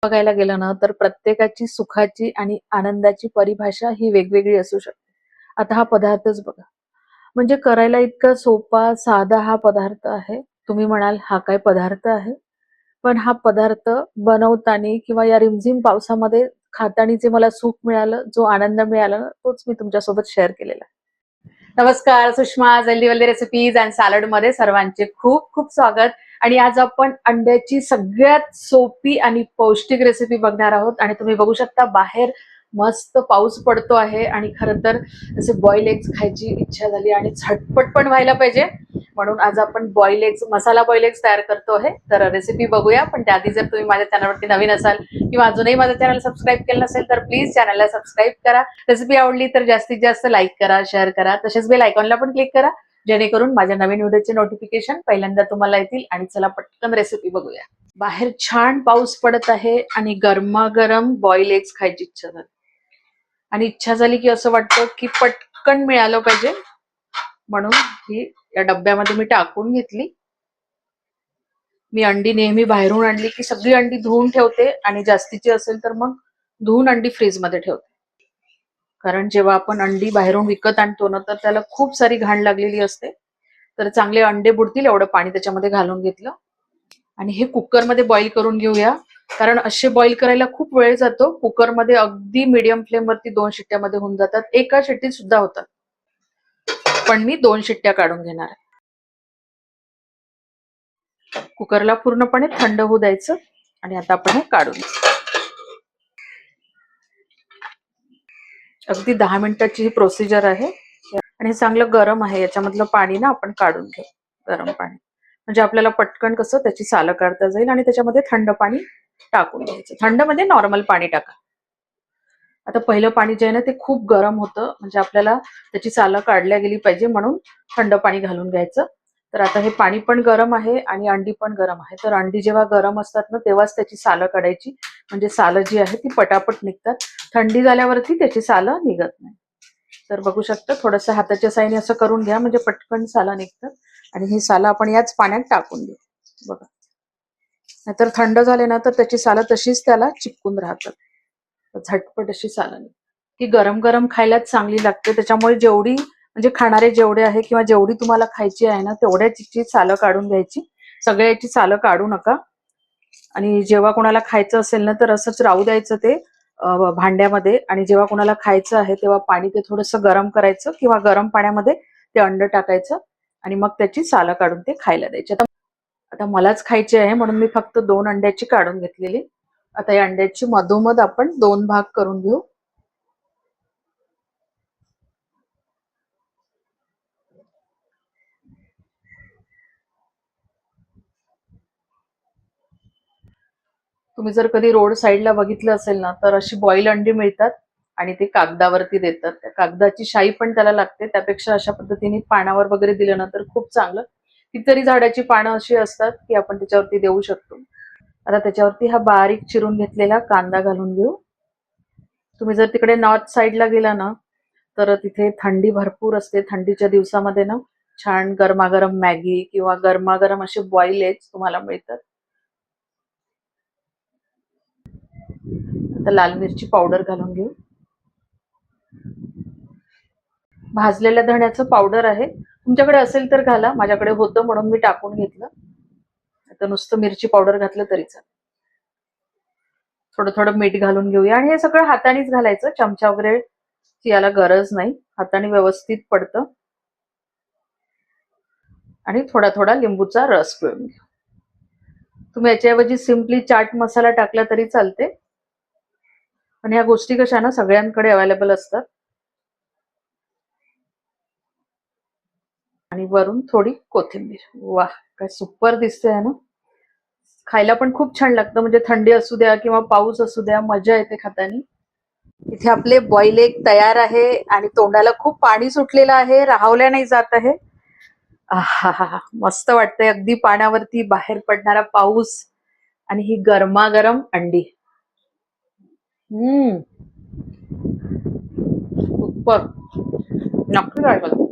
बघायला गेलं ना तर प्रत्येकाची सुखाची आणि आनंदाची परिभाषा ही वेगवेगळी असू शकते. आता हा पदार्थच बघा, म्हणजे करायला इतका सोपा साधा हा पदार्थ आहे. तुम्ही म्हणाल हा काय पदार्थ आहे, पण हा पदार्थ बनवताना किंवा या रिमझिम पावसामध्ये खाताना जे मला सुख मिळालं, जो आनंद मिळाला ना, तोच मी तुमच्यासोबत शेअर केलेला आहे. नमस्कार, सुषमा जल्दीवल्दी रेसिपीज अँड सॅलड मध्ये सर्वांचे खूप खूप स्वागत. आणि आज आपण अंड्याची सगळ्यात सोपी आणि पौष्टिक रेसिपी बघणार आहोत. आणि तुम्ही बघू शकता बाहेर मस्त पाऊस पडतो आहे आणि खरं तर असे बॉईल एग्स खायची इच्छा झाली आणि झटपट पण व्हायला पाहिजे, म्हणून आज आपण बॉईल एग्स मसाला बॉईल एग्स तयार करतो आहे. तर रेसिपी बघूया, पण त्याआधी जर तुम्ही माझ्या चॅनलवरती नवीन असाल किंवा अजूनही माझं चॅनल सबस्क्राईब केलं नसेल तर प्लीज चॅनलला सबस्क्राईब करा. रेसिपी आवडली तर जास्तीत जास्त लाईक करा, शेअर करा, तसेच बेल आयकॉनला पण क्लिक करा, जेणेकरून माझ्या नवीन व्हिडिओचे नोटिफिकेशन पहिल्यांदा तुम्हाला येतील. आणि चला पटकन रेसिपी बघूया. बाहेर छान पाऊस पडत आहे आणि गरमागरम बॉईल एग्स खायची इच्छा झाली. आणि इच्छा झाली की असं वाटतं की पटकन मिळालं पाहिजे, म्हणून ही या डब्यामध्ये मी टाकून घेतली. मी अंडी नेहमी बाहेरून आणली की सगळी अंडी धुवून ठेवते आणि जास्तीची असेल तर मग धुवून अंडी फ्रीजमध्ये ठेवते. कारण जेव्हा आपण अंडी बाहेरून विकत आणतो ना तर त्याला खूप सारी घाण लागलेली असते. तर चांगले अंडे बुडतील एवढं पाणी त्याच्यामध्ये घालून घेतलं. आणि हे कुकरमध्ये बॉईल करून घेऊया, कारण असे बॉईल करायला खूप वेळ जातो. कुकरमध्ये अगदी मीडियम फ्लेम वरती 2 शिट्ट्यामध्ये होऊन जातात, एका शिट्टीत सुद्धा होतात. पण मी 2 शिट्ट्या काढून घेणार आहे. कुकरला पूर्णपणे थंड होऊ द्यायचं आणि आता आपण हे काढून अगदी 10 मिनिटाची ही प्रोसिजर आहे. आणि हे चांगलं गरम आहे, याच्यामधलं पाणी ना आपण काढून घेऊ, गरम पाणी, म्हणजे आपल्याला पटकन कसं त्याची सालं काढता जाईल. आणि त्याच्यामध्ये थंड पाणी टाकून द्यायचं. थंड म्हणजे नॉर्मल पाणी टाका. आता पहिलं पाणी जे आहे ना ते खूप गरम होतं, म्हणजे आपल्याला त्याची सालं काढल्या गेली पाहिजे, म्हणून थंड पाणी घालून घ्यायचं. तर आता हे पाणी पण गरम आहे आणि अंडी पण गरम आहे. तर अंडी जेव्हा गरम असतात ना तेव्हाच त्याची सालं काढायची, म्हणजे सालं जी आहे ती पटापट निघतात. थंडी झाल्यावरती त्याची सालं निघत नाही. तर बघू शकता, थोडंसं हाताच्या साईने असं करून घ्या, म्हणजे पटकन सालं निघतात. आणि ही सालं आपण याच पाण्यात टाकून देऊ. बघा, नाहीतर थंड झाले ना तर त्याची सालं तशीच त्याला चिपकून राहतात. झटपट अशी सालं ती गरम गरम खायलाच चांगली लागते. त्याच्यामुळे जेवढी म्हणजे खाणारे जेवढे आहे किंवा जेवढी तुम्हाला खायची आहे ना तेवढ्याची सालं काढून घ्यायची. सगळ्याची सालं काढू नका. आणि जेव्हा कोणाला खायचं असेल ना तर असंच राहू द्यायचं ते भांड्यामध्ये. आणि जेव्हा कोणाला खायचं आहे तेव्हा पाणी ते थोडंसं गरम करायचं किंवा गरम पाण्यामध्ये ते अंड टाकायचं आणि मग त्याची सालं काढून ते खायला द्यायची. आता मलाच खायची आहे म्हणून मी फक्त 2 अंड्याची काढून घेतलेली. आता या अंड्याची मधोमध आपण 2 भाग करून घेऊ. तुम्ही जर कधी रोड साईडला बघितलं असेल ना तर अशी बॉईल अंडी मिळतात आणि ते कागदावरती देतात. त्या कागदाची शाई पण त्याला लागते, त्यापेक्षा अशा पद्धतीने पानावर वगैरे दिलं ना तर खूप चांगलं. कितीतरी झाडाची पानं अशी असतात की आपण त्याच्यावरती देऊ शकतो. आता त्याच्यावरती हा बारीक चिरून घेतलेला कांदा घालून घेऊ. तुम्ही जर तिकडे नॉर्थ साईडला गेला ना तर तिथे थंडी भरपूर असते. थंडीच्या दिवसामध्ये ना छान गरमागरम मॅगी किंवा गरमागरम असे बॉईल एग्स तुम्हाला मिळतात. आता लाल मिरची पावडर घालून घेऊ. भाजलेल्या धण्याचं पावडर आहे, तुमच्याकडे असेल तर घाला, माझ्याकडे होतं म्हणून मी टाकून घेतलं. आता नुसतं मिरची पावडर घातलं तरी चालेल. थोडं थोडं मीठ घालून घेऊया आणि हे सगळं हातानेच घालायचं, चमचा वगैरे याला गरज नाही, हाताने व्यवस्थित पडतं. आणि थोडा थोडा लिंबूचा रस पिळून घेऊ. तुम्ही याच्याऐवजी सिम्पली चाट मसाला टाकला तरी चालते. आणि ह्या गोष्टी कशा ना सगळ्यांकडे अवेलेबल असतात. आणि वरून थोडी कोथिंबीर. वाह, काय सुपर दिसतंय ना. खायला पण खूप छान लागतं, म्हणजे थंडी असू द्या किंवा पाऊस असू द्या, मजा येते खातानी. इथे आपले बॉईल एग तयार आहे आणि तोंडाला खूप पाणी सुटलेलं आहे, राहवल्या नाही जात आहे. आहा, मस्त वाटतंय. अगदी पाण्यावरती बाहेर पडणारा पाऊस आणि ही गरमागरम अंडी. सुपर, नक्की ट्राय करा.